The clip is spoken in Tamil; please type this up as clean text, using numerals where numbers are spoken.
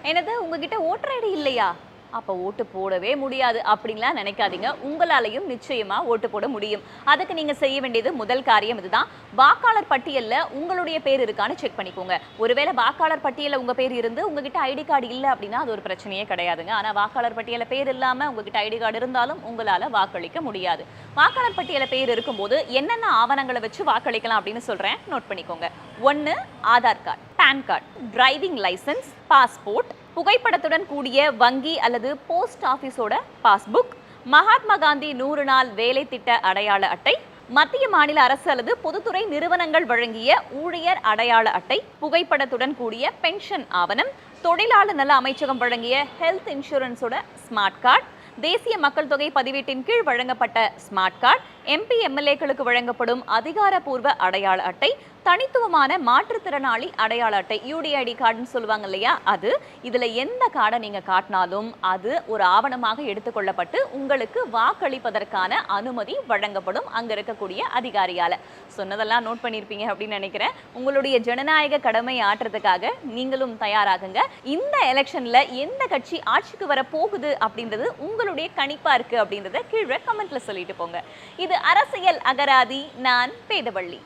என்னது உங்ககிட்ட ஓட்டர் ஐடி இல்லையா? அப்ப ஓட்டு போடவே முடியாது அப்படின்லாம் நினைக்காதீங்க. உங்களாலையும் நிச்சயமா ஓட்டு போட முடியும். அதுக்கு நீங்க செய்ய வேண்டியது முதல் காரியம் இதுதான். வாக்காளர் பட்டியல்ல உங்களுடைய பேர் இருக்கான்னு செக் பண்ணிக்கோங்க. ஒருவேளை வாக்காளர் பட்டியல்ல உங்க பேர் இருந்து உங்ககிட்ட ஐடி கார்டு இல்ல அப்படின்னா அது ஒரு பிரச்சனையே கிடையாதுங்க. ஆனா வாக்காளர் பட்டியல்ல பேர் இல்லாம உங்ககிட்ட ஐடி கார்டு இருந்தாலும் உங்களால வாக்களிக்க முடியாது. வாக்காளர் பட்டியல்ல பேர் இருக்கும்போது என்னென்ன ஆவணங்களை வச்சு வாக்களிக்கலாம் அப்படின்னு சொல்றேன். நோட் பண்ணிக்கோங்க. 1 Aadhaar card, PAN card, driving licence, passport, புகைப்படத்துடன் கூடிய வங்கி அல்லது போஸ்ட் ஆபீஸோட பாஸ்புக், மகாத்மா காந்தி 100 நாள் வேலை திட்ட அடையாள அட்டை, மத்திய மாநில அரசு அல்லது பொதுத்துறை நிறுவனங்கள் வழங்கிய ஊழியர் அடையாள அட்டை, புகைப்படத்துடன் கூடிய பென்ஷன் ஆவணம், தொழிலாளர் நல அமைச்சகம் வழங்கிய ஹெல்த் இன்சூரன்ஸோட ஸ்மார்ட் கார்டு, தேசிய மக்கள் தொகை பதிவேட்டின் கீழ் வழங்கப்பட்ட ஸ்மார்ட் கார்டு, எம்பி எம்எல்ஏக்களுக்கு வழங்கப்படும் அதிகாரப்பூர்வ அடையாள அட்டை, தனித்துவமான மாற்றுத்திறனாளி அடையாள அட்டை யூடிஐடி கார்டுன்னு சொல்லுவாங்க இல்லையா, அது. இதுல எந்த கார்டை நீங்க காட்டினாலும் அது ஒரு ஆவணமாக எடுத்துக்கொள்ளப்பட்டு உங்களுக்கு வாக்களிப்பதற்கான அனுமதி வழங்கப்படும் அங்க இருக்கக்கூடிய அதிகாரியால. சொன்னதெல்லாம் நோட் பண்ணியிருப்பீங்க அப்படின்னு நினைக்கிறேன். உங்களுடைய ஜனநாயக கடமை ஆற்றுறதுக்காக நீங்களும் தயாராகுங்க. இந்த எலெக்ஷன்ல எந்த கட்சி ஆட்சிக்கு வர போகுது அப்படின்றது உங்களுடைய கணிப்பா இருக்கு அப்படின்றத கீழே கமெண்ட்ல சொல்லிட்டு போங்க. இது அரசியல் அகராதி. நான் வேதவள்ளி.